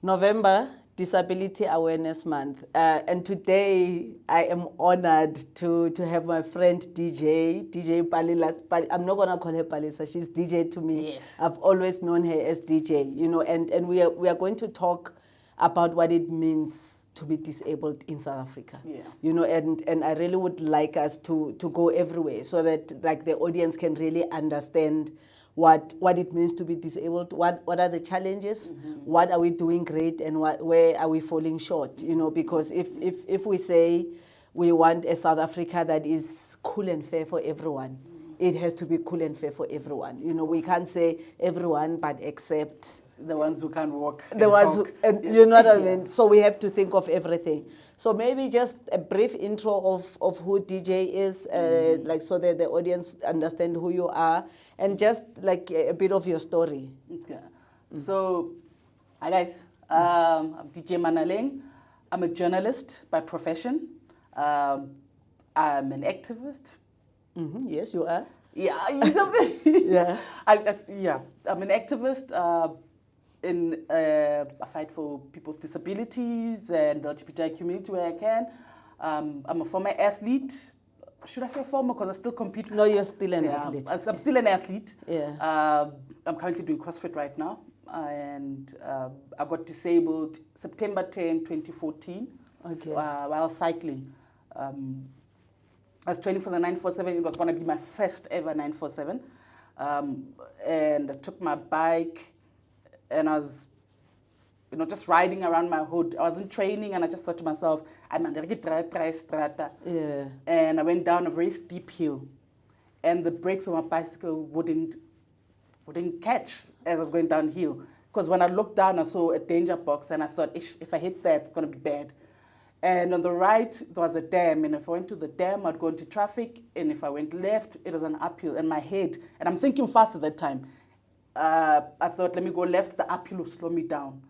November, Disability Awareness Month. And today I am honored to have my friend DJ Palila. I'm not going to call her Palisa, she's DJ to me. Yes. I've always known her as DJ, and we are going to talk about what it means to be disabled in South Africa. Yeah. And I really would like us to go everywhere so that like the audience can really understand what it means to be disabled, what are the challenges, what are we doing great, and where are we falling short, because if we say we want a South Africa that is cool and fair for everyone, it has to be cool and fair for everyone. We can't say everyone, but except the ones who can't walk. The ones who, and you know what I mean? So we have to think of everything. So maybe just a brief intro of who DJ is, like so that the audience understand who you are, and just like a bit of your story. Okay. So, hi guys, I'm DJ Manaleng. I'm a journalist by profession. I'm an activist. Yes, you are. Yeah, something. Yeah. I'm an activist. I fight for people with disabilities and the LGBTI community where I can. I'm a former athlete. Should I say former? Because I still compete. No, you're still an athlete. I'm still an athlete. Yeah. I'm currently doing CrossFit right now. And I got disabled September 10, 2014, Okay. While cycling. I was training for the 947. It was going to be my first ever 947. And I took my bike and I was, just riding around my hood. I wasn't training, and I just thought to myself, I'm going to try strata. Yeah. And I went down a very steep hill, and the brakes on my bicycle wouldn't catch as I was going downhill. Because when I looked down, I saw a danger box, and I thought, if I hit that, it's going to be bad. And on the right, there was a dam, and if I went to the dam, I'd go into traffic, and if I went left, it was an uphill. And my head, and I'm thinking fast at that time, I thought, let me go left, the uphill will slow me down.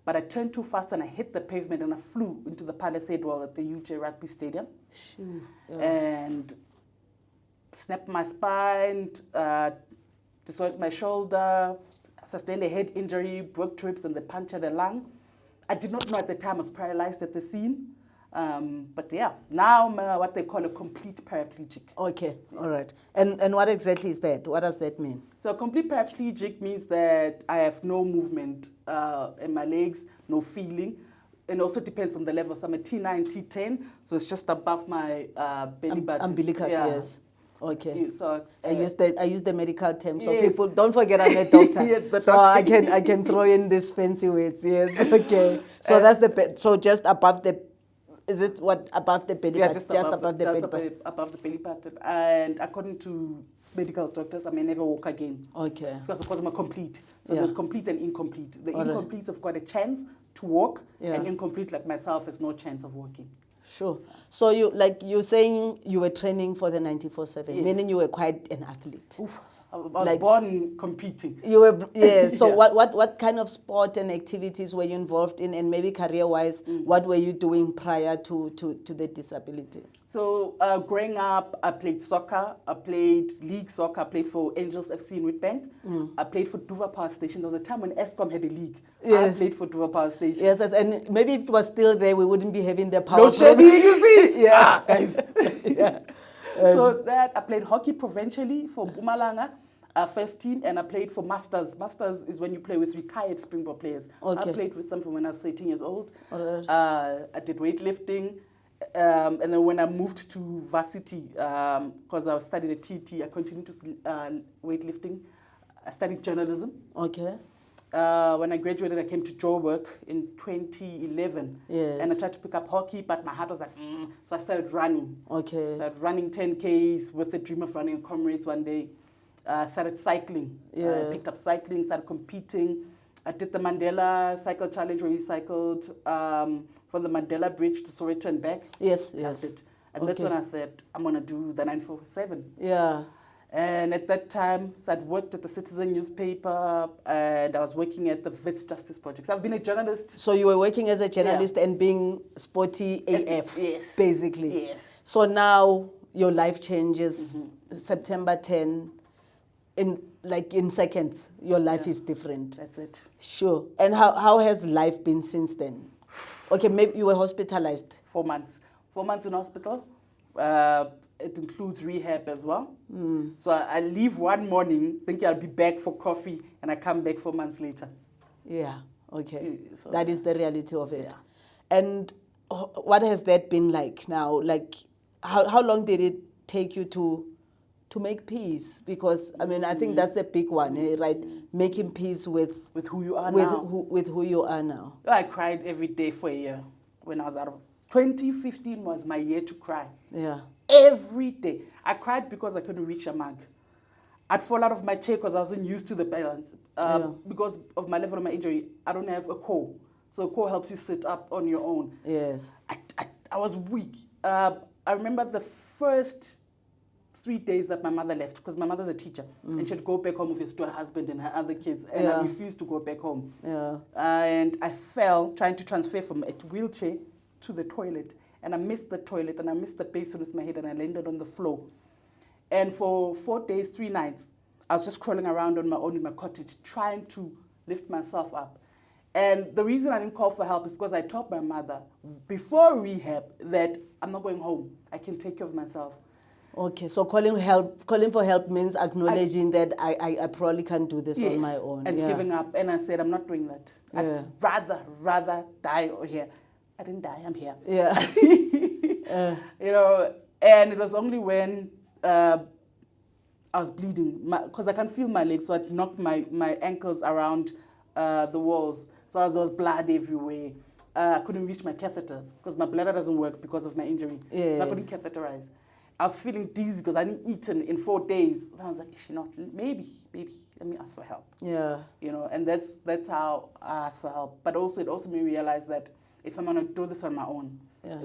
But I turned too fast and I hit the pavement and I flew into the Palisade wall at the UJ Rugby Stadium. Sure. Yeah. And snapped my spine, dislocated my shoulder, sustained a head injury, broke trips, and they punctured a lung. I did not know at the time I was paralyzed at the scene. But yeah, now I'm what they call a complete paraplegic. Okay, all right. And what exactly is that? What does that mean? So a complete paraplegic means that I have no movement in my legs, no feeling. And also depends on the level. So I'm a T9, T10, so it's just above my belly button. Umbilicus, Yeah. yes. Okay. Yeah, so I use the medical term, so yes. people don't forget I'm a doctor. Yes, the so doctor. I can throw in these fancy words. Yes. Okay. So that's so just above the. Is it what above the belly button? Just above the belly button. Above the belly button. And according to medical doctors, I may never walk again. Okay. It's because I'm a complete. So Yeah. there's complete and incomplete. The All right. incompletes have got a chance to walk, Yeah. and incomplete like myself has no chance of walking. Sure. So you're saying you were training for the 94/7, Yes. meaning you were quite an athlete. Oof, I was born competing. You were, yeah. So Yeah. what kind of sport and activities were you involved in, and maybe career-wise, what were you doing prior to the disability? So growing up, I played soccer. I played league soccer. I played for Angels FC in Witbank. I played for Duva Power Station. There was a time when Eskom had a league. Yeah. I played for Duva Power Station. Yes, and maybe if it was still there, we wouldn't be having the power. No shedding, you see? Yeah. Guys. Yeah. So that I played hockey provincially for Mpumalanga, first team, and I played for Masters. Masters is when you play with retired Springbok players. Okay. I played with them from when I was 13 years old. All right. I did weightlifting. And then when I moved to varsity, because I studied at TT, I continued to weightlifting. I studied journalism. Okay. When I graduated, I came to Joburg in 2011. Yes. And I tried to pick up hockey, but my heart was like, So I started running. Okay. Started running 10Ks with the dream of running in Comrades one day. Started cycling. Yeah. Picked up cycling, started competing. I did the Mandela Cycle Challenge where we cycled from the Mandela Bridge to Soweto and back. Yes, That's yes. it. And that's when I thought, I'm going to do the 947. Yeah. And at that time, so I'd worked at the Citizen newspaper, and I was working at the Wits Justice Project. So I've been a journalist. So you were working as a journalist and being sporty AF, Yes. basically. Yes. So now your life changes, September 10. like in seconds, your life Yeah. is different. That's it. Sure. And how has life been since then? Okay, maybe you were hospitalized. 4 months. 4 months in hospital. It includes rehab as well. So I leave one morning thinking I'll be back for coffee, and I come back 4 months later. Yeah, okay. So, That is the reality of it. yeah. And what has that been like now? Like, how long did it take you to make peace? Because, I mean, I think that's the big one, right? Making peace with who you are now. with who you are now. I cried every day for a year when I was out of 2015 was my year to cry. Yeah. Every day. I cried because I couldn't reach a mug. I'd fall out of my chair because I wasn't used to the balance. Because of my level of my injury, I don't have a core. So a core helps you sit up on your own. Yes. I was weak. I remember the first 3 days that my mother left, because my mother's a teacher, and she'd go back home with her husband and her other kids, and I refused to go back home. Yeah. And I fell trying to transfer from a wheelchair to the toilet, and I missed the toilet, and I missed the basin with my head, and I landed on the floor. And for 4 days, 3 nights, I was just crawling around on my own in my cottage, trying to lift myself up. And the reason I didn't call for help is because I told my mother before rehab that I'm not going home. I can take care of myself. Okay, so calling for help means acknowledging that I probably can't do this on my own. And giving up. And I said, I'm not doing that. Yeah. I'd rather die here. I didn't die, I'm here. Yeah. You know, and it was only when I was bleeding, because I can feel my legs, so I'd knocked my ankles around the walls. So there was blood everywhere. I couldn't reach my catheters because my bladder doesn't work because of my injury. Yes. So I couldn't catheterize. I was feeling dizzy because I hadn't eaten in 4 days. And I was like, is she not? Maybe, let me ask for help. Yeah. You know, and that's how I asked for help. But also, it also made me realize that if I'm gonna do this on my own,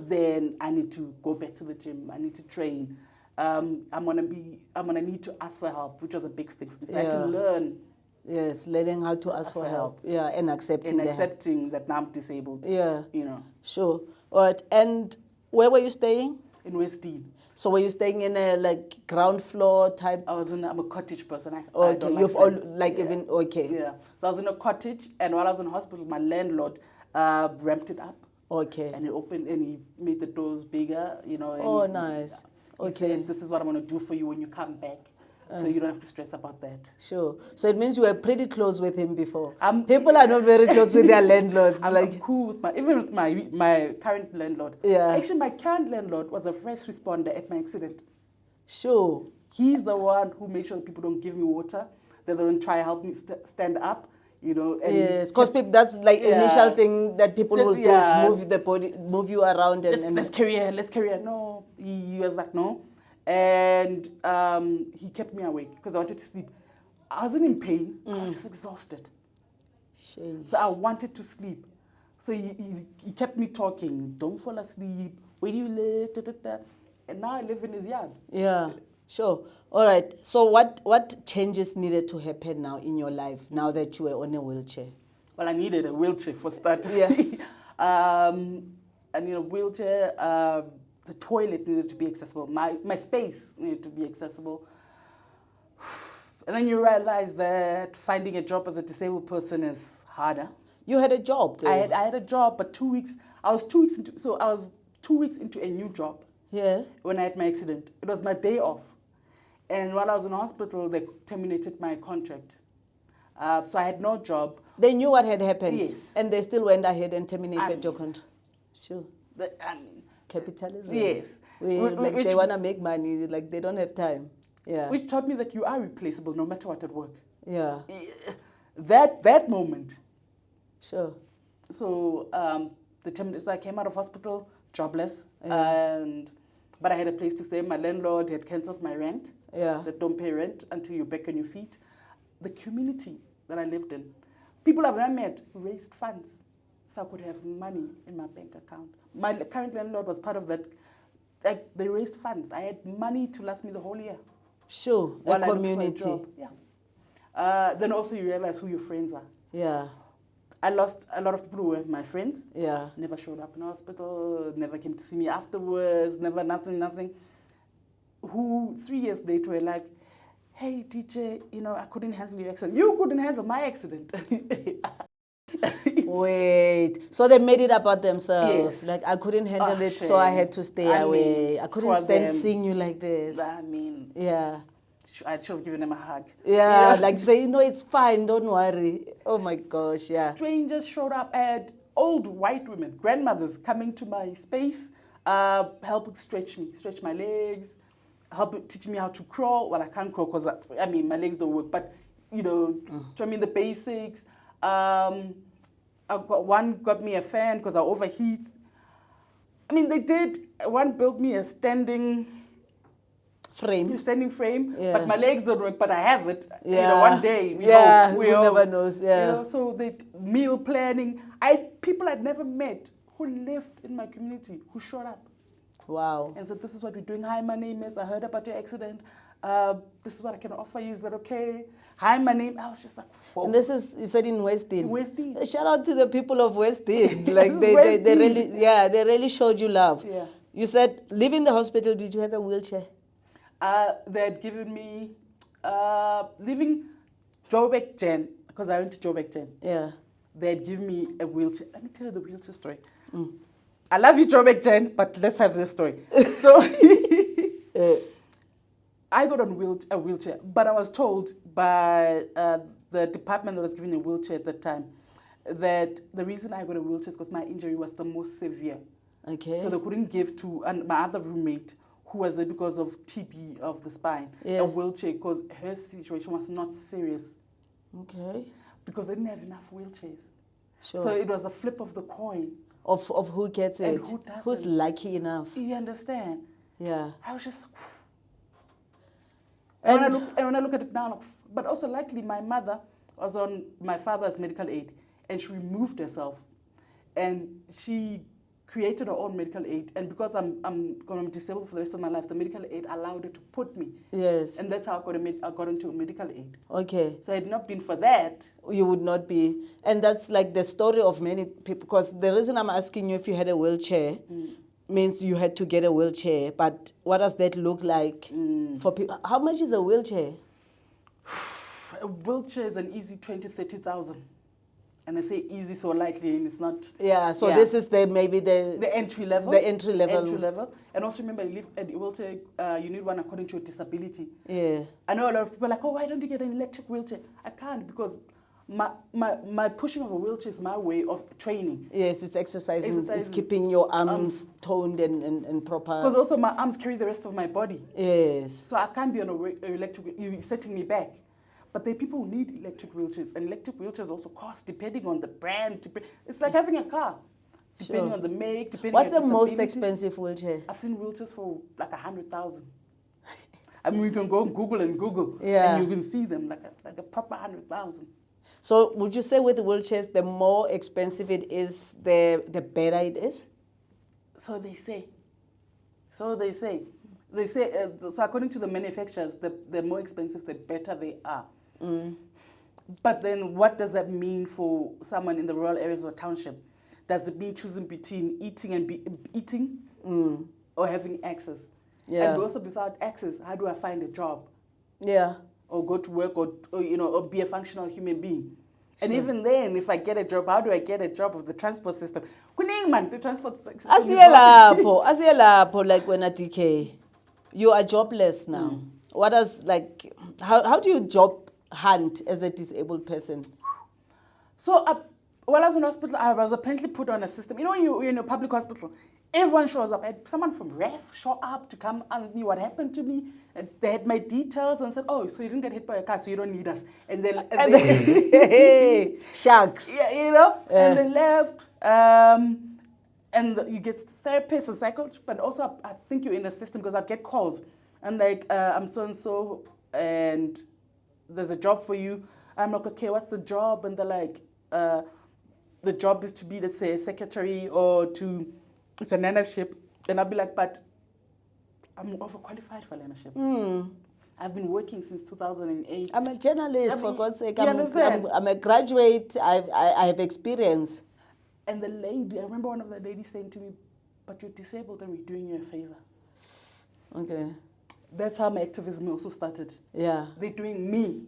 then I need to go back to the gym. I need to train. I'm gonna need to ask for help, which was a big thing for me. So I had to learn. Yes, learning how to ask for help. Yeah, and accepting that now I'm disabled. Yeah. You know. Sure. All right. And where were you staying? In West Dean. So were you staying in a like ground floor type? I'm a cottage person. I Okay, don't you've flats. even okay. Yeah. So I was in a cottage, and while I was in hospital, my landlord ramped it up. Okay. And he opened and he made the doors bigger, you know. And Nice. He said, this is what I'm going to do for you when you come back. So you don't have to stress about that. Sure. So it means you were pretty close with him before. People are not very close with their landlords. I'm cool with my current landlord. Yeah. Actually, my current landlord was a first responder at my accident. Sure. He's the one who made sure that people don't give me water, that they don't try to help me stand up. You know, and yes, because that's like initial thing that people will do is move the body, move you around, and let's carry her. No, he was like no, and he kept me awake because I wanted to sleep. I wasn't in pain. I was just exhausted. Shame. So I wanted to sleep. So he kept me talking. Don't fall asleep. Where do you live? Da, da, da. And now I live in his yard. Yeah. Sure. All right. So what changes needed to happen now in your life now that you were on a wheelchair? Well, I needed a wheelchair for starters. Yes. I need a wheelchair. The toilet needed to be accessible. My space needed to be accessible. And then you realize that finding a job as a disabled person is harder. You had a job though. I had a job, but 2 weeks. I was 2 weeks into. So I was 2 weeks into a new job. Yeah. When I had my accident, it was my day off. And while I was in hospital, they terminated my contract. So I had no job. They knew what had happened. Yes. And they still went ahead and terminated your contract. Sure. Capitalism. Yes. They want to make money. Like they don't have time. Yeah. Which taught me that you are replaceable no matter what at work. Yeah. That moment. Sure. So so I came out of hospital jobless, but I had a place to stay. My landlord had cancelled my rent. Yeah. Said don't pay rent until you're back on your feet. The community that I lived in, people I've never met raised funds so I could have money in my bank account. My current landlord was part of that. Like, they raised funds. I had money to last me the whole year. Sure. While a I looked for community. job. Yeah. Then also you realize who your friends are. Yeah. I lost a lot of people who were my friends. Yeah. Never showed up in hospital, never came to see me afterwards, nothing. Who 3 years later were like, hey, DJ, I couldn't handle your accident. You couldn't handle my accident. Wait, so they made it about themselves. Yes. Like, I couldn't handle Oh, it, so I had shame. to stay I away. mean, I couldn't for stand them. seeing you like this. I mean, Yeah. I should have given them a hug. Yeah, like say, it's fine, don't worry. Oh my gosh, yeah. Strangers showed up. I had old white women, grandmothers coming to my space, helping stretch my legs, helping teach me how to crawl. Well, I can't crawl because my legs don't work, but show me the basics. One got me a fan because I overheat. I mean, they did. One built me a standing frame, Yeah. but my legs don't work, but I have it. Yeah. One day, who never knows, yeah. So the meal planning. People I'd never met who lived in my community who showed up Wow. and said, this is what we're doing. Hi, my name is, I heard about your accident. This is what I can offer you. Is that okay? Hi, my name. I was just like, whoa. And this is, you said in West End. West End. Shout out to the people of West End. Like they really showed you love. Yeah. You said, leaving the hospital, did you have a wheelchair? They had given me, leaving Joburg Gen, because I went to Joburg Gen. Yeah. They had given me a wheelchair. Let me tell you the wheelchair story. I love you, Joburg Gen, but let's have this story. So I got on a wheelchair, but I was told by the department that was giving me a wheelchair at the time that the reason I got a wheelchair is because my injury was the most severe. Okay. So they couldn't give to my other roommate, who was there because of TB of the spine, Yeah. a wheelchair because her situation was not serious. Okay. Because they didn't have enough wheelchairs. Sure. So it was a flip of the coin. Of who gets it? And who doesn't. Who's lucky enough? You understand? Yeah. I was just... And when I look at it now, but also luckily my mother was on my father's medical aid and she removed herself and she created her own medical aid, and because I'm disabled for the rest of my life, the medical aid allowed her to put me. Yes. And that's how I got into a medical aid. Okay. So had it not been for that, you would not be. And that's like the story of many people, because the reason I'm asking you if you had a wheelchair means you had to get a wheelchair. But what does that look like for people? How much is a wheelchair? a wheelchair is an easy 20, 30,000. And I say easy so lightly, and it's not. Yeah, so this is maybe the entry level. The entry level. Entry level. And also remember, you live at a wheelchair, you need one according to your disability. Yeah. I know a lot of people are like, oh, why don't you get an electric wheelchair? I can't, because my pushing of a wheelchair is my way of training. Yes, it's exercising. It's keeping your arms toned and proper. Because also my arms carry the rest of my body. Yes. So I can't be on an electric, you're setting me back. But there are people who need electric wheelchairs, and electric wheelchairs also cost depending on the brand. It's like having a car, depending on the make, depending What's on the most expensive wheelchair? I've seen wheelchairs for like 100,000. I mean, you can go on Google and Yeah. and you can see them like a proper 100,000. So would you say with wheelchairs, the more expensive it is, the better it is? So they say. So according to the manufacturers, the more expensive, the better they are. But then what does that mean for someone in the rural areas of a township? Does it mean choosing between eating or having access? Yeah. And also without access, how do I find a job? Yeah. Or go to work or be a functional human being? And even then, if I get a job, how do I get a job of the transport system? The transport system. Asiye lapho, like when at DK, you are jobless now. What does, how do you job hunt as a disabled person? So while I was in hospital, I was apparently put on a system. You know, when you're in a public hospital, everyone shows up. I had someone from REF show up to come ask me what happened to me. And they had my details and said, oh, so you didn't get hit by a car, so you don't need us. And then shucks. Yeah, and they left. And you get therapists and psychologists, but also I think you're in a system because I get calls. And like, I'm so-and-so, and there's a job for you. I'm like, okay, what's the job? And they're like, the job is to be, let's say, a secretary or it's a leadership. And I'll be like, but I'm overqualified for leadership. I've been working since 2008. I'm a journalist, for God's sake. understand? I'm a graduate. I have experience. And the lady, I remember one of the ladies saying to me, but you're disabled and we're doing you a favor. Okay. That's how my activism also started. Yeah. They're doing me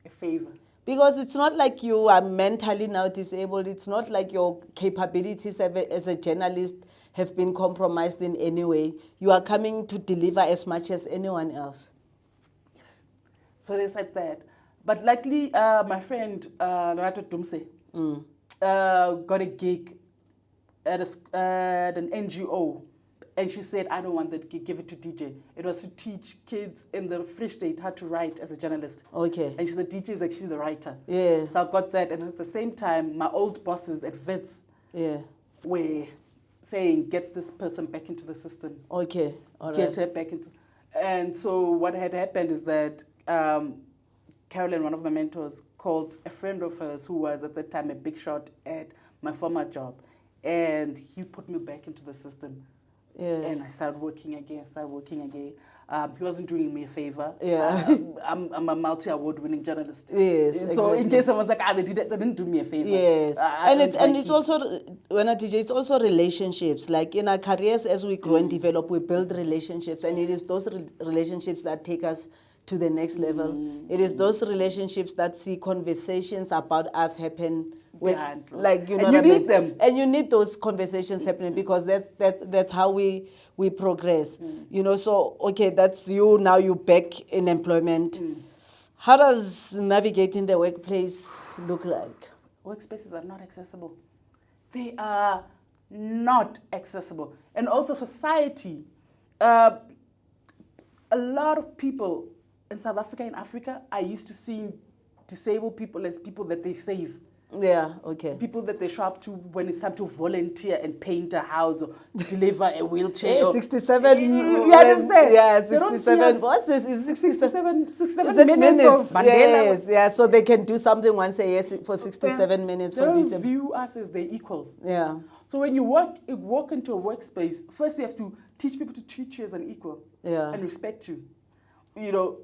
a favor. Because it's not like you are mentally now disabled. It's not like your capabilities as a journalist have been compromised in any way. You are coming to deliver as much as anyone else. So they said that. But luckily, my friend, Rato Dumse, got a gig at an NGO. And she said, I don't want that gig, give it to DJ. It was to teach kids in the Free State how to write as a journalist. Okay. And she said, DJ is actually the writer. Yeah. So I got that. And at the same time, my old bosses at Wits were saying, get this person back into the system. Okay. All right. Get her back into. And so what had happened is that Carolyn, one of my mentors, called a friend of hers who was at the time a big shot at my former job. And he put me back into the system. Yeah. And I started working again. He wasn't doing me a favor. Yeah. I'm a multi-award-winning journalist. Yes. So exactly. in case someone's like, they didn't do me a favor. Yes. It's also, when I teach, it's also relationships. Like in our careers, as we grow and develop, we build relationships. And it is those relationships that take us to the next level. It is those relationships that see conversations about us happen. Like, you know, and you need them. And you need those conversations happening because that's how we progress. You know, so okay, that's you now. You back in employment. How does navigating the workplace look like? Workspaces are not accessible. They are not accessible, and also society. A lot of people in South Africa, in Africa, are used to seeing disabled people as people that they save. Yeah, okay. People that they show up to when it's time to volunteer and paint a house or deliver a wheelchair. 67. You understand? Yeah, 67. What's this? Is 67 minutes minutes of Mandela. Yes, yeah, so they can do something once a year for 67 minutes. They For don't this. view us as their equals. Yeah. So when you walk into a workspace, first you have to teach people to treat you as an equal and respect you. You know,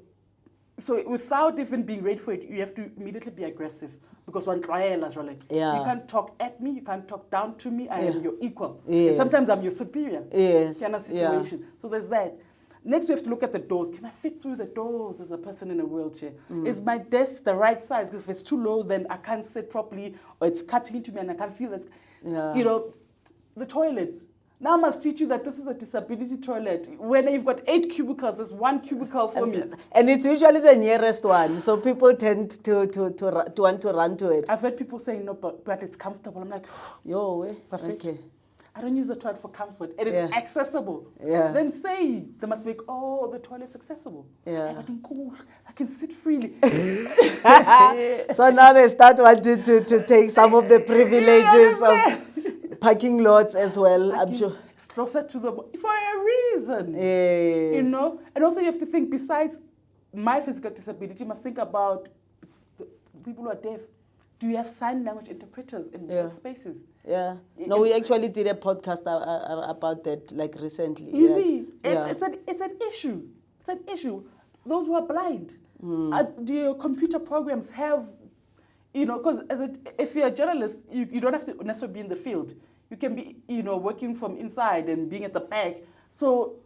so without even being ready for it, you have to immediately be aggressive. Because one trial as well. You can't talk at me, you can't talk down to me, I am your equal. Yes. And sometimes I'm your superior. Yes. Kind of situation. So there's that. Next we have to look at the doors. Can I fit through the doors as a person in a wheelchair? Is my desk the right size? Because if it's too low, then I can't sit properly, or it's cutting into me and I can't feel it. You know, the toilets. Now I must teach you that this is a disability toilet. When you've got 8 cubicles, there's 1 cubicle for me. And it's usually the nearest one, so people tend to want to run to it. I've heard people saying, no, but it's comfortable. I'm like, yo, way. Perfect. Okay. I don't use the toilet for comfort. It is accessible. Yeah. Then say, they must make, the toilet's accessible. Yeah. I can sit freely. So now they start wanting to take some of the privileges of parking lots as well, I'm sure. It's closer to the... For a reason. Yes. You know? And also you have to think, besides my physical disability, you must think about the people who are deaf. Do you have sign language interpreters in workspaces? Yeah. No, we actually did a podcast about that, like, recently. You see, it's an issue. It's an issue. Those who are blind, do your computer programs have... You know, because if you're a journalist, you don't have to necessarily be in the field. You can be, working from inside and being at the back. So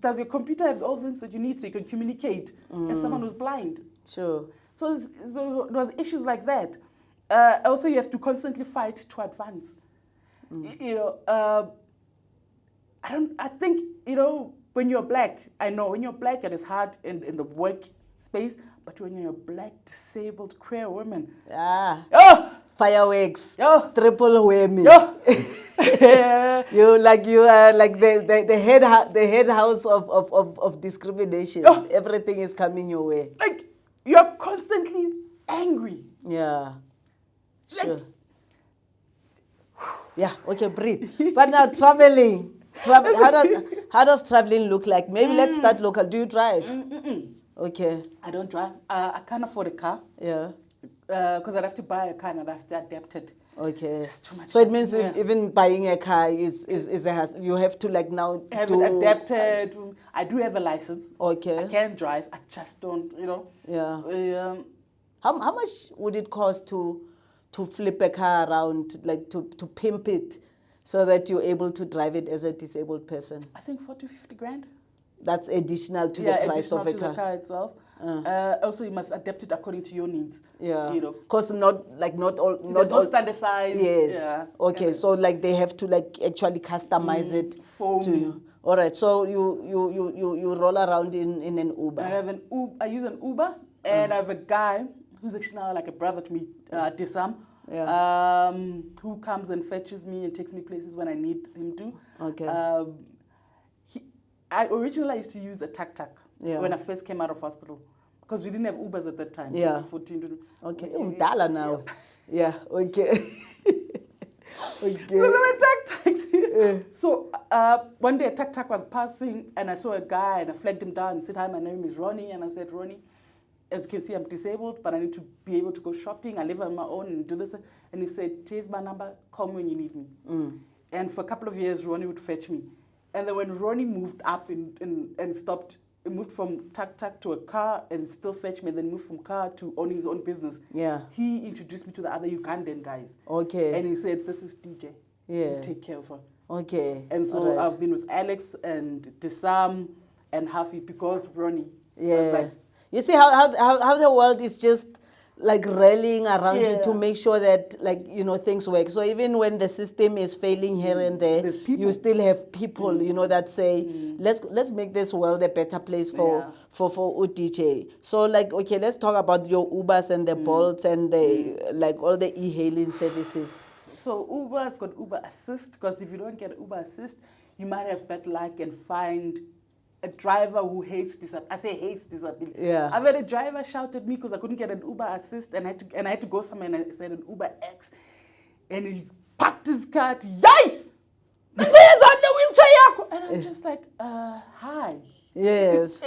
does your computer have all the things that you need so you can communicate as someone who's blind? Sure. So there's issues like that. Also, you have to constantly fight to advance. I think, when you're black, I know when you're black, it is hard in the work space. But when you're a black, disabled, queer woman, fireworks, triple whammy. You are like the head house of discrimination. Everything is coming your way. Like you're constantly angry. Yeah. Sure. Yeah. Okay. Breathe. But now traveling. How does traveling look like? Maybe let's start local. Do you drive? Okay. I don't drive. I can't afford a car. Yeah. Because I'd have to buy a car and I'd have to adapt it. Okay. Just too much. So it means even buying a car is a hassle. You have to now have it adapted. I do have a license. Okay. I can drive. I just don't, Yeah. How much would it cost to flip a car around, like to pimp it so that you're able to drive it as a disabled person? I think 40, 50 grand. That's additional to the price additional of a to car. the car itself. Also, you must adapt it according to your needs. Yeah. You know, Because not all, there's no standardized. Yes. Yeah. Okay. And So like they have to like actually customize it for to me. you. All right. So you roll around in an Uber. I have an Uber. I use an Uber, and I have a guy who's actually now like a brother to me, Disam, who comes and fetches me and takes me places when I need him to. Okay. I originally used to use a tuk-tuk Yeah. when I first came out of hospital because we didn't have Ubers at that time. Yeah. 14. Okay. Umdala now. Yeah. Okay. Okay. So there were tuk-tuks. So one day a tuk-tuk was passing and I saw a guy and I flagged him down and said, "Hi, my name is Ronnie." And I said, "Ronnie, as you can see, I'm disabled, but I need to be able to go shopping. I live on my own and do this." And he said, "Here's my number. Call me when you need me." And for a couple of years, Ronnie would fetch me. And then when Ronnie moved up and stopped, he moved from tuk-tuk to a car and still fetched me, and then moved from car to owning his own business. Yeah. He introduced me to the other Ugandan guys. Okay. And he said, "This is DJ. Yeah. You take care of her." Okay. And so All right. I've been with Alex and Disam and Hafi because Ronnie Yeah. was like, you see how the world is just like rallying around you to make sure that like things work. So even when the system is failing here and there, There's people. you still have people that say let's make this world a better place for DJ. So like okay, let's talk about your Ubers and the Bolts and the like all the e-hailing services. So Uber's got Uber Assist because if you don't get Uber Assist, you might have bad luck and find a driver who hates disability. I say hates disability. Yeah. I've had a driver shout at me because I couldn't get an Uber Assist and I had to go somewhere and I said an Uber X, and he parked his car. Yay! The man's on the wheelchair, and I'm just like, hi. Yes.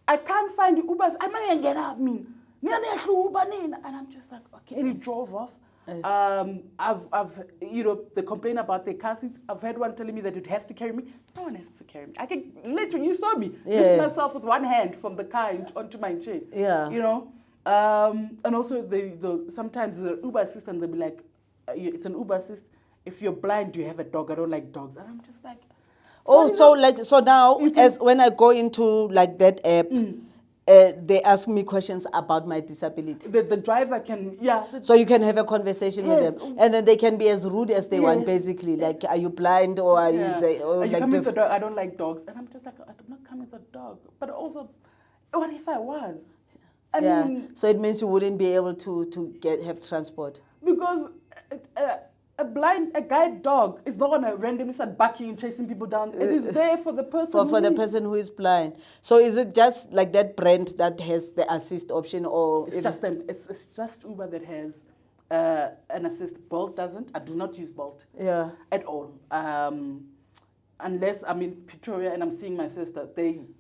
I can't find the Ubers. I might get out, and I'm just like, okay. And he drove off. I've the complaint about the car seats. I've had one telling me that you'd have to carry me. No one has to carry me. I can literally, you saw me lift myself with one hand from the car onto my chair. Yeah. And also sometimes the Uber assistant, they'll be like, it's an Uber assist. If you're blind, do you have a dog? I don't like dogs. And I'm just like, so now as when I go into like that app. They ask me questions about my disability. The driver can, so you can have a conversation with them. And then they can be as rude as they want, basically. Like, are you blind or are you... Are you coming with a dog? I don't like dogs. And I'm just like, I'm not coming with a dog. But also, what if I was? I mean... So it means you wouldn't be able to have transport. Because a guide dog is not going to randomly start barking and chasing people down. It is there for the person for the person who is blind. So is it just like that brand that has the assist option, or it's just them? It's just Uber that has an assist. Bolt doesn't. I do not use Bolt. At all. Unless I'm in Pretoria and I'm seeing my sister,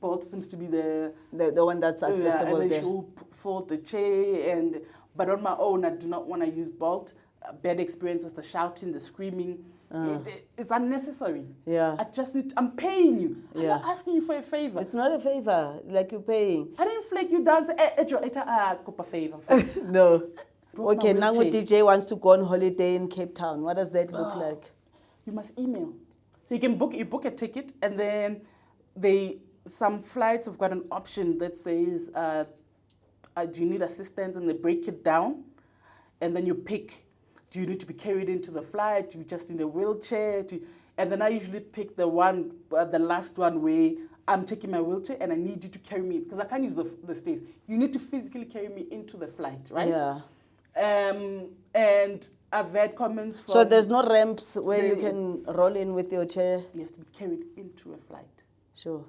Bolt seems to be the one that's accessible and there. She'll fold the chair but on my own, I do not want to use Bolt. Bad experiences, the shouting, the screaming. It's unnecessary. I'm paying you. I'm not asking you for a favor. It's not a favor, like you're paying. I didn't flag you down and say, favor. No. Okay, now DJ wants to go on holiday in Cape Town. What does that look like? You must email. So you book a ticket, and then some flights have got an option that says, do you need assistance? And they break it down, and then you pick. Do you need to be carried into the flight? Do you just in a wheelchair? And then I usually pick the last one where I'm taking my wheelchair and I need you to carry me, because I can't use the stairs. You need to physically carry me into the flight, right? Yeah. And I've had comments from... So there's no ramps where you can roll in with your chair? You have to be carried into a flight. Sure.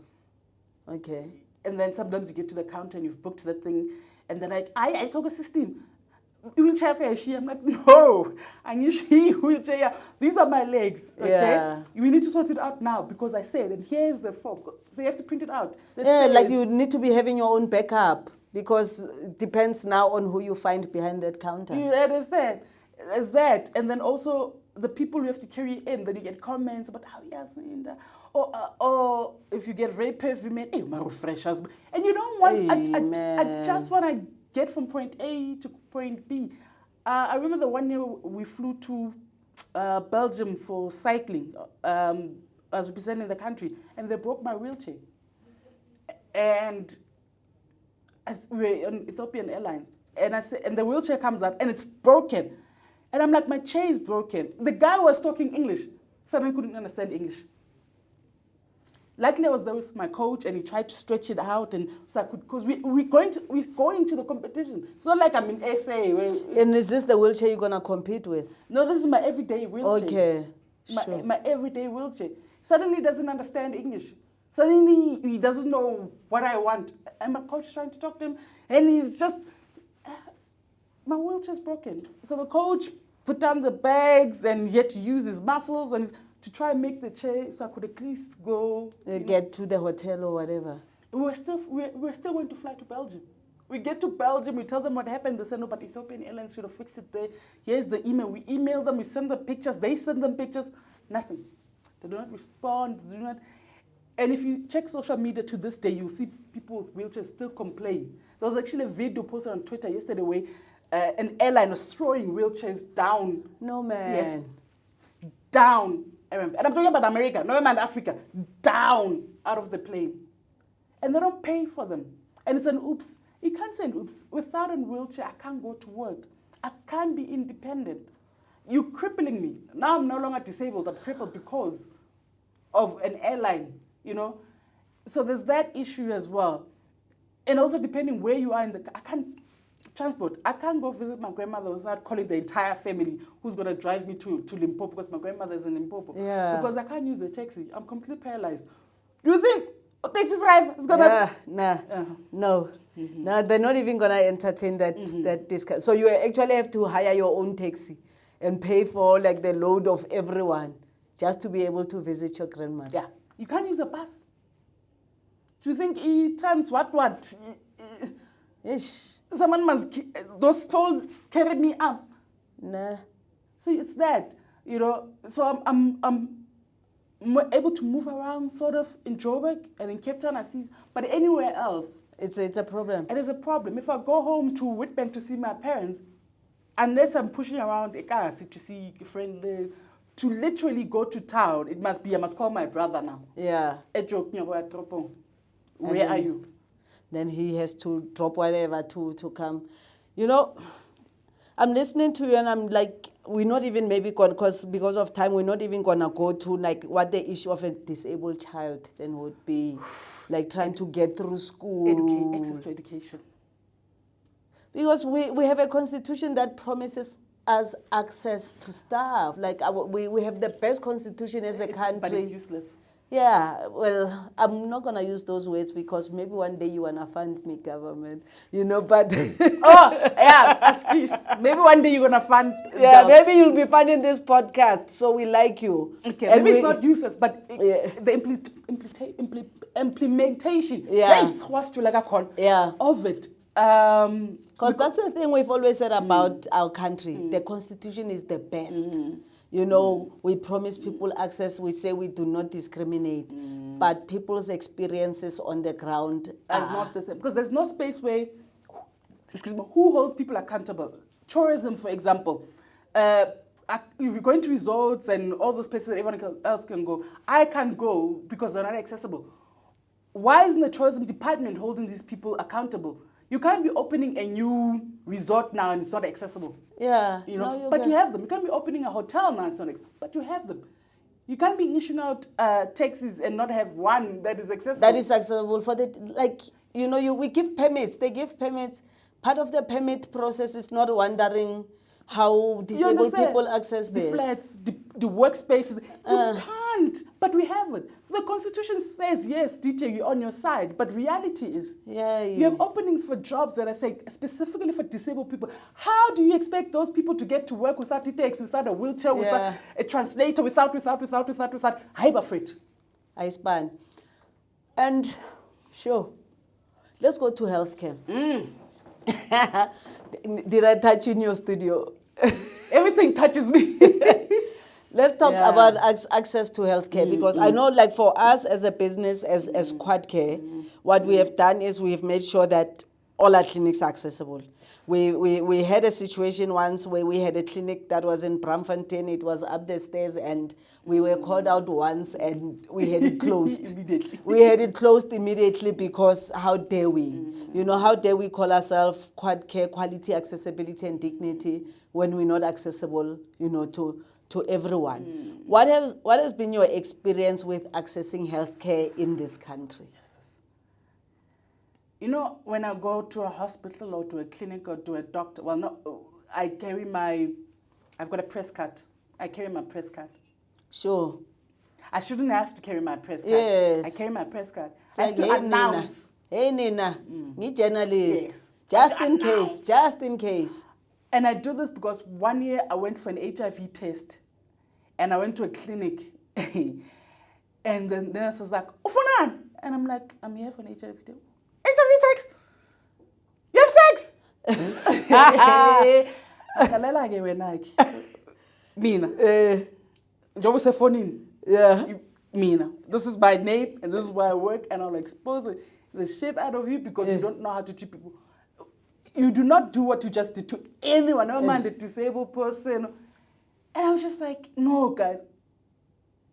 Okay. And then sometimes you get to the counter and you've booked that thing, and they're like, I go system. Wheelchair, I'm like, no, I need wheelchair. These are my legs, okay? Yeah. We need to sort it out now because I said, and here's the form. So you have to print it out. Like you need to be having your own backup because it depends now on who you find behind that counter. You understand? There's that. And then also the people you have to carry in, then you get comments about how or if you get very heavy, man, hey, my refreshers. And you don't want, I just want to get from point A to point B. I remember the one year we flew to Belgium for cycling as representing the country, and they broke my wheelchair. And we're on Ethiopian Airlines, and and the wheelchair comes out, and it's broken. And I'm like, my chair is broken. The guy was talking English. Suddenly couldn't understand English. Luckily, I was there with my coach, and he tried to stretch it out, and so I could, because we're going to the competition. It's not like I'm in SA. And is this the wheelchair you're gonna compete with? No, this is my everyday wheelchair. Okay, My everyday wheelchair. Suddenly he doesn't understand English. Suddenly he doesn't know what I want. And my coach is trying to talk to him, and he's just, my wheelchair's broken. So the coach put down the bags, and he had to use his muscles and to try and make the chair so I could at least go. Get to the hotel or whatever. We're still going to fly to Belgium. We get to Belgium, we tell them what happened. They say, no, but Ethiopian Airlines should have fixed it there. Here's the email. We email them, we send them pictures, they send them pictures. Nothing. They do not respond. They do not. And if you check social media to this day, you'll see people with wheelchairs still complain. There was actually a video posted on Twitter yesterday where an airline was throwing wheelchairs down. No, man. Yes. Down. And I'm talking about America, no man, Africa. Down out of the plane. And they don't pay for them. And it's an oops. You can't say an oops. Without a wheelchair, I can't go to work. I can't be independent. You're crippling me. Now I'm no longer disabled. I'm crippled because of an airline, you know. So there's that issue as well. And also depending where you are in I can't transport. I can't go visit my grandmother without calling the entire family who's going to drive me to Limpopo because my grandmother's in Limpopo. Yeah. Because I can't use a taxi. I'm completely paralyzed. Do you think a taxi driver is going to... No. Mm-hmm. No, they're not even going to entertain that discount. So you actually have to hire your own taxi and pay for like the load of everyone just to be able to visit your grandmother. Yeah. You can't use a bus. Do you think he turns what? Ish. Someone must, those poles carry me up. Nah. So it's that, you know. So I'm able to move around sort of in Joburg and in Cape Town, but anywhere else. It's a problem. It is a problem. If I go home to Witbank to see my parents, unless I'm pushing around Ekasi to see a friend, to literally go to town, I must call my brother now. Yeah. Where are you? Then he has to drop whatever to come. You know, I'm listening to you and I'm like, we're not even maybe going, because of time, we're not even going to go to like what the issue of a disabled child then would be. Like trying to get through school. Access to education. Because we have a constitution that promises us access to stuff. Like we have the best constitution as a country. But it's useless. Yeah, well, I'm not going to use those words because maybe one day you want to fund me, government, you know, but... Oh, yeah, please. Maybe one day you're going to fund... Yeah, maybe you'll be funding this podcast, so we like you. Okay, and maybe it's not useless, but the implementation of it. Because that's the thing we've always said about our country. The constitution is the best. You know, we promise people access. We say we do not discriminate. But people's experiences on the ground is not the same. Because there's no space where, who holds people accountable? Tourism, for example. If you're going to resorts and all those places that everyone else can go, I can't go because they're not accessible. Why isn't the tourism department holding these people accountable? You can't be opening a new resort now and it's not accessible. Yeah. You know, but you have them. You can't be opening a hotel now and it's not accessible, but you have them. You can't be issuing out taxis and not have one that is accessible. That is accessible for the, like, you know, we give permits. They give permits. Part of the permit process is not wondering how disabled people access this. The flats, the workspaces. You can't, but we have it. So the constitution says, yes, Deejay, you're on your side, but reality is, you have openings for jobs that are specifically for disabled people. How do you expect those people to get to work without e-tax, without a wheelchair, without a translator, without? Hyperfreight. I span. And sure, let's go to healthcare. Did I touch you in your studio? Everything touches me. Let's talk about access to healthcare because I know, like, for us as a business, as Quad Care, what we have done is we have made sure that all our clinics are accessible. We had a situation once where we had a clinic that was in Braamfontein. It was up the stairs, and we were called out once, and we had it closed. Immediately. We had it closed immediately because how dare we? You know, how dare we call ourselves quad care, quality, accessibility, and dignity when we're not accessible, you know, to everyone. What has been your experience with accessing healthcare in this country? Yes. You know, when I go to a hospital or to a clinic or to a doctor, well, no, I've got a press card. I carry my press card. Sure. I shouldn't have to carry my press card. Yes. I carry my press card. So I have to announce. Hey Nina, ni journalist. Yes. Just I in have to case, announce. just in case. And I do this because one year I went for an HIV test, and I went to a clinic, and then the nurse was like, "Ufunan," and I'm like, "I'm here for an HIV test." HIV test? You have sex? Akalela-ke wena-ke. Mina. Njengoba usefonini. Yeah. Mina. This is my name, and this is where I work, and I'll expose the shit out of you because you don't know how to treat people. You do not do what you just did to anyone, never mind a disabled person. And I was just like, no, guys.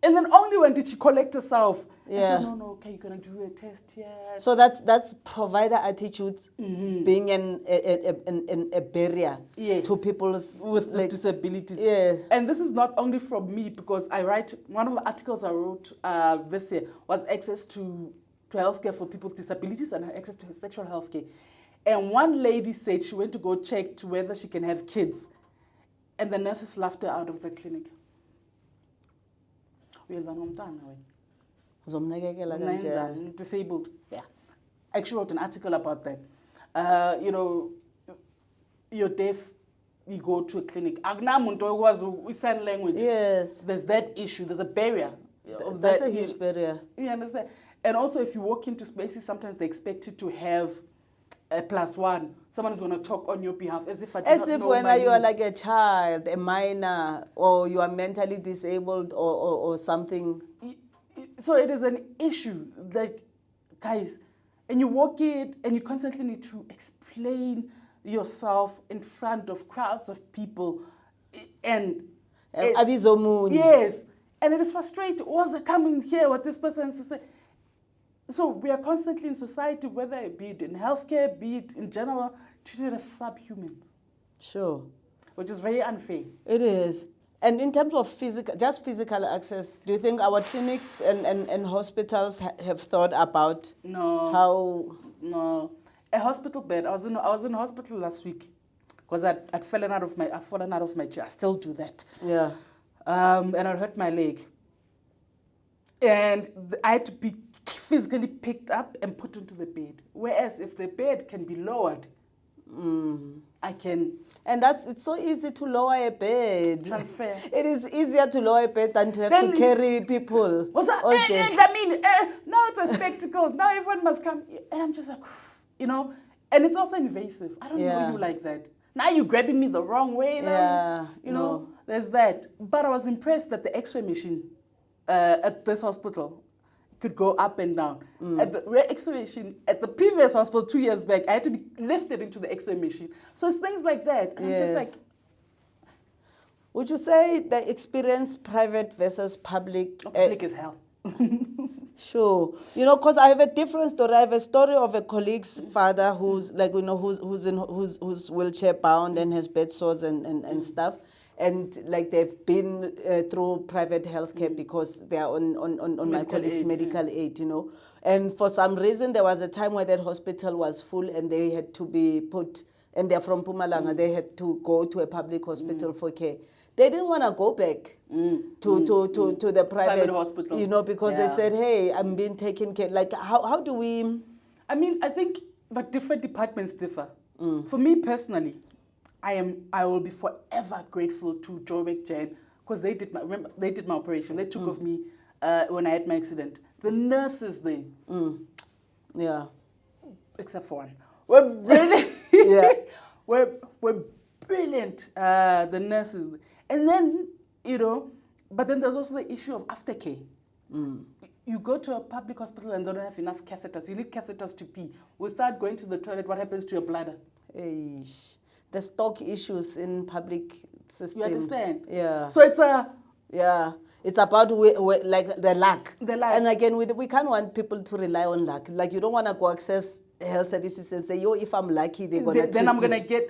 And then only when did she collect herself? I said, no, okay, you're going to do a test here. So that's provider attitudes being a barrier to people's with disabilities. Yes. And this is not only from me, because one of the articles I wrote this year was access to healthcare for people with disabilities and access to sexual healthcare. And one lady said she went to go check to whether she can have kids. And the nurses laughed her out of the clinic. Disabled. Yeah. I actually wrote an article about that. You know, you're deaf, you go to a clinic. We sign language. Yes. There's that issue. There's a barrier. That's a huge barrier. You understand? And also, if you walk into spaces, sometimes they expect you to have a +1. Someone is going to talk on your behalf as if when you are like a child, a minor, or you are mentally disabled or something. So it is an issue, like, guys, and you walk in and you constantly need to explain yourself in front of crowds of people, and yes, and it is frustrating. What's coming here? What this person has to say? So we are constantly in society, whether it be it in healthcare, be it in general, treated as subhumans. Sure. Which is very unfair. It is. And in terms of physical access, do you think our clinics and hospitals have thought about how? No. A hospital bed. I was in hospital last week because I'd fallen out of my chair. I still do that. Yeah. And I hurt my leg. And I had to be physically picked up and put into the bed. Whereas if the bed can be lowered, I can. And it's so easy to lower a bed. Transfer. It is easier to lower a bed than to have to carry people. What's that? I mean, now it's a spectacle. Now everyone must come. And I'm just like, you know, and it's also invasive. I don't know you like that. Now you're grabbing me the wrong way. Now, you know, there's that. But I was impressed that the X-ray machine at this hospital could go up and down. At the X-ray machine at the previous hospital 2 years back, I had to be lifted into the X-ray machine. So it's things like that. And I'm just like, would you say the experience private versus public? Public is hell. Sure. You know, because I have a different story. I have a story of a colleague's father who's like, you know, who's wheelchair bound and has bed sores and stuff. And like they've been through private healthcare because they are on my colleague's medical aid, you know. And for some reason, there was a time where that hospital was full and they had to be put, and they're from Mpumalanga, they had to go to a public hospital for care. They didn't want to go back to the private hospital, you know, because they said, hey, I'm being taken care. Like, how do we? I mean, I think the different departments differ. For me personally, I will be forever grateful to Joburg Jan because they did my operation. They took of me when I had my accident. The nurses there, except for one, were brilliant. were brilliant. The nurses, and then you know, but then there's also the issue of aftercare. you go to a public hospital and they don't have enough catheters. You need catheters to pee. Without going to the toilet, what happens to your bladder? Eish. The stock issues in public system. You understand? Yeah. So it's a... Yeah. It's about like the luck. The luck. And again, we can't want people to rely on luck. Like you don't want to go access health services and say, yo, if I'm lucky, they're going to then I'm gonna get.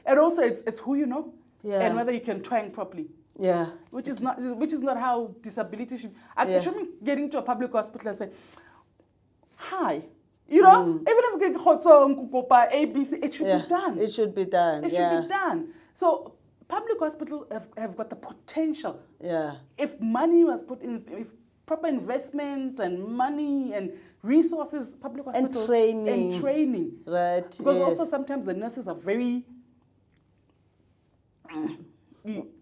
And also, it's who you know, Yeah. and whether you can twang properly. Yeah. Which is not how disability should. Should be getting to a public hospital and say, hi. You know, even if we get ABC, it should be done. It should be done. It should be done. So public hospitals have got the potential. Yeah. If money was put in, if proper investment and money and resources, public hospitals and training. Right. Because also sometimes the nurses are very...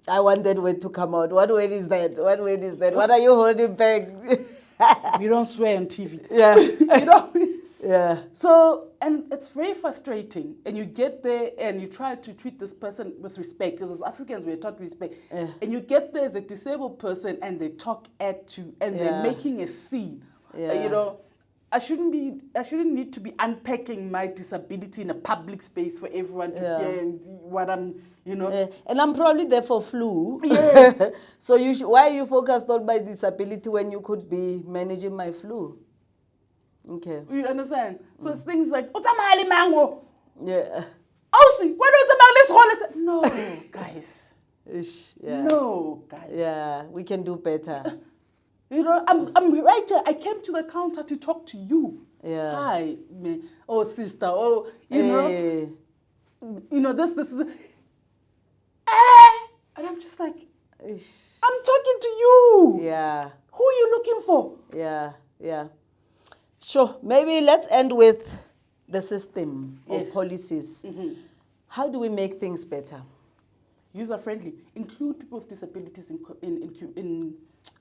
I want that word to come out. What word is that? What word is that? What are you holding back? We don't swear on TV. Yeah. You know? Yeah. So, and it's very frustrating. And you get there and you try to treat this person with respect. Because as Africans, we're taught respect. Yeah. And you get there as a disabled person and they talk at you and they're making a scene. Yeah. You know, I shouldn't need to be unpacking my disability in a public space for everyone to hear and see what I'm, you know. And I'm probably there for flu. Yes. So why are you focused on my disability when you could be managing my flu? Okay. You understand? So it's things like, Utamali mango. Yeah. Aussie, why don't you No, guys. Ish, yeah. No, guys. Yeah, we can do better. You know, I'm right here. I came to the counter to talk to you. Yeah. Hi, man. Oh, sister. Oh, you know. You know, this is... And I'm just like, Ish. I'm talking to you. Yeah. Who are you looking for? Yeah, yeah. Sure. Maybe let's end with the system of policies. How do we make things better? User-friendly. Include people with disabilities in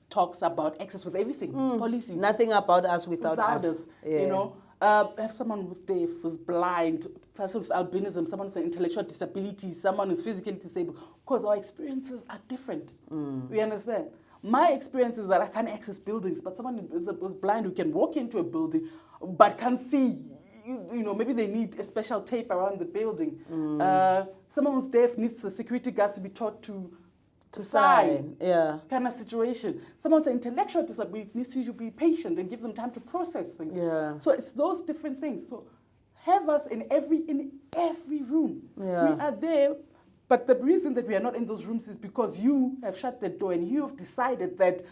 talks about access with everything, policies. Nothing about us without us. Yeah. You know, have someone who's deaf, who's blind, person with albinism, someone with an intellectual disability, someone who's physically disabled, because our experiences are different. We understand. My experience is that I can't access buildings, but someone who's blind who can walk into a building but can't see, you know, maybe they need a special tape around the building. Someone who's deaf needs the security guards to be taught to sign. Yeah. Kind of situation. Someone with an intellectual disability needs to be patient and give them time to process things. Yeah. So it's those different things. So have us in every room. Yeah. We are there. But the reason that we are not in those rooms is because you have shut the door and you have decided that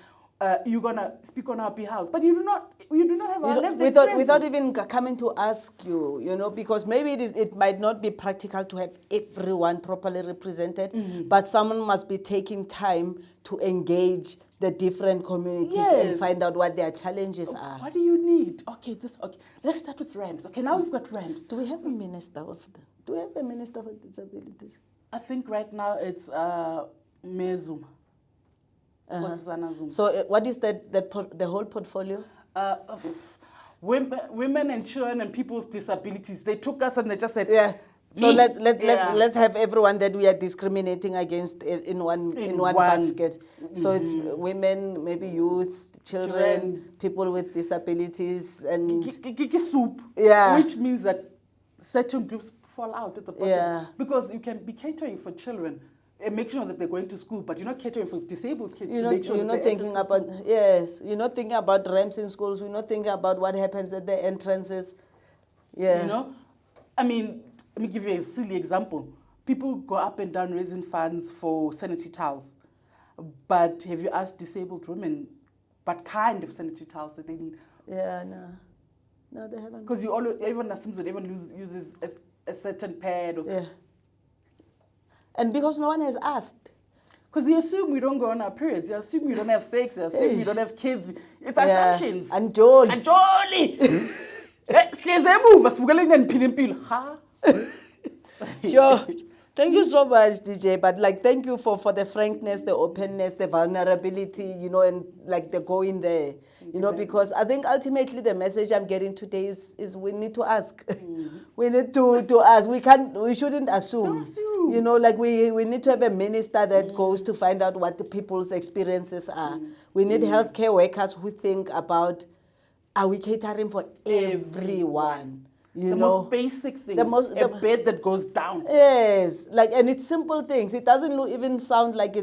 you're gonna speak on our behalf. But you do not have our lived experiences. Without even coming to ask you, you know, because maybe it might not be practical to have everyone properly represented, but someone must be taking time to engage the different communities and find out what their challenges are. What do you need? Okay, let's start with ramps. Okay, now we've got ramps. Do we have a minister of that? Do we have a minister for disabilities? I think right now it's Mezuma. So what is the whole portfolio? Women and children and people with disabilities. They took us and they just said, So let's have everyone that we are discriminating against in one basket. So it's women, maybe youth, children, people with disabilities, and soup. Which means that certain groups fall out at the bottom because you can be catering for children and make sure that they're going to school, but you're not catering for disabled kids. You're not thinking about you're not thinking about ramps in schools. You're not thinking about what happens at the entrances. Yeah, you know, I mean, let me give you a silly example. People go up and down raising funds for sanitary towels, but have you asked disabled women what kind of sanitary towels that they need? Yeah, no, they haven't. Because everyone assumes that everyone uses a certain pad. And because no one has asked. Because they assume we don't go on our periods. They assume we don't have sex. They assume we don't have kids. It's assumptions. And Jolie. Sure. Thank you so much, DJ. But thank you for the frankness, the openness, the vulnerability, you know, and the going there, you know, because I think ultimately the message I'm getting today is we need to ask. We need to ask. We shouldn't assume. You know, like we need to have a minister that goes to find out what the people's experiences are. We need healthcare workers who think about, are we catering for everyone? You The know, most basic things. the bed that goes down. Yes, like, and it's simple things. It doesn't even sound like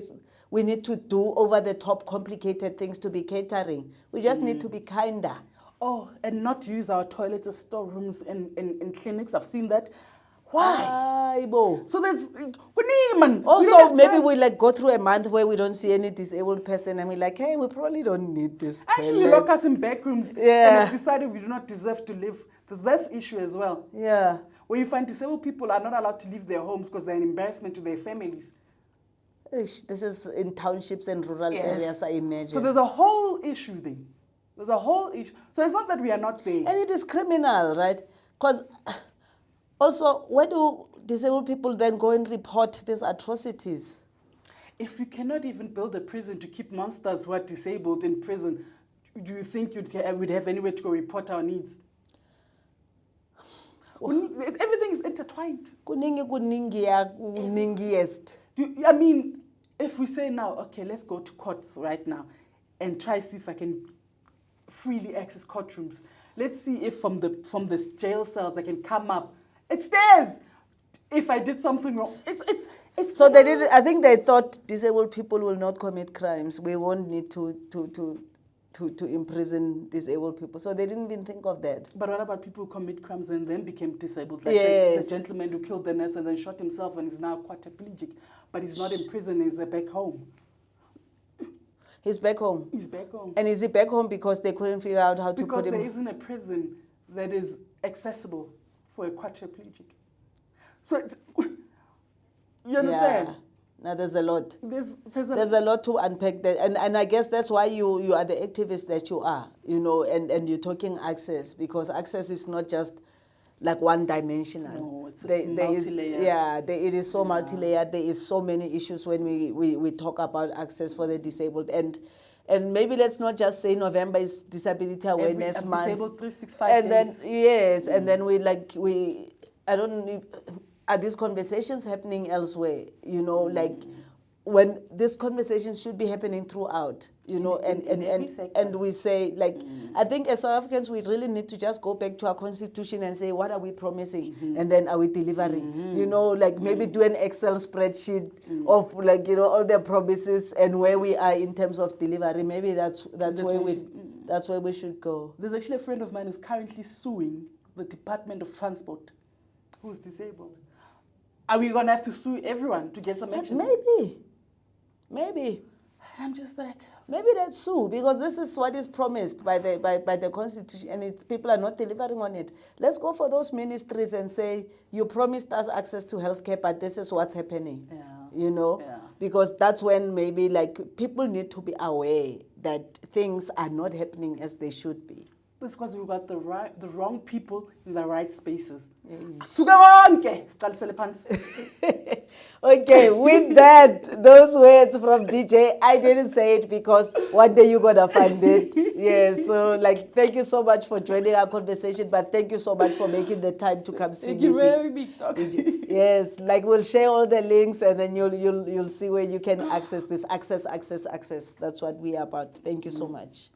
we need to do over the top complicated things to be catering. We just need to be kinder. Oh, and not use our toilets as storerooms in clinics. I've seen that. Why? Aibo. So there's man. Also, maybe we like go through a month where we don't see any disabled person and we're like, hey, we probably don't need this Actually toilet. lock us in back rooms and Yeah. have decided we do not deserve to live. That's the issue as well. Yeah. Where you find disabled people are not allowed to leave their homes because they're an embarrassment to their families. This is in townships and rural areas, I imagine. So there's a whole issue there. There's a whole issue. So it's not that we are not there. And it is criminal, right? Because also, where do disabled people then go and report these atrocities? If you cannot even build a prison to keep monsters who are disabled in prison, do you think we'd have anywhere to go report our needs? Everything is intertwined. I mean, if we say now, okay, let's go to courts right now and try see if I can freely access courtrooms. Let's see if from the jail cells I can come up. It's theirs. If I did something wrong, it's. So they did. I think they thought disabled people will not commit crimes. We won't need to imprison disabled people. So they didn't even think of that. But what about people who commit crimes and then became disabled? Like Yes. the gentleman who killed the nurse and then shot himself and is now quadriplegic, but he's not in prison. He's back home. He's back home. He's back home. And is he back home because they couldn't figure out how to Because put him? there isn't a prison that is accessible for a quadriplegic. So it's, you understand? Yeah. Now there's a lot. There's a lot to unpack there. And I guess that's why you are the activist that you are, you know, and you're talking access, because access is not just like one dimensional. No, it's multi-layered. It is so multi-layered. There is so many issues when we talk about access for the disabled. And maybe let's not just say November is Disability Awareness Month. Disabled 365 and days. then yes, and then I don't know, are these conversations happening elsewhere? You know, like when these conversations should be happening throughout, you know, and we say, like, I think as South Africans, we really need to just go back to our constitution and say, what are we promising? And then are we delivering? You know, like maybe do an Excel spreadsheet of, like, you know, all the promises and where we are in terms of delivery. Maybe that's where we should go. There's actually a friend of mine who's currently suing the Department of Transport, who's disabled. Are we going to have to sue everyone to get some action? Maybe. I'm just like, maybe that's sue, because this is what is promised by the Constitution, and people are not delivering on it. Let's go for those ministries and say, you promised us access to healthcare, but this is what's happening. Yeah. You know, because that's when maybe like people need to be aware that things are not happening as they should be. It's because we've got the wrong people in the right spaces. Okay, with that, those words from Deejay, I didn't say it because one day you're going to find it. Yes, so like, thank you so much for joining our conversation, but thank you so much for making the time to come see me. Thank you very big talk. Yes, like we'll share all the links and then you'll see where you can access this. Access. That's what we are about. Thank you so much.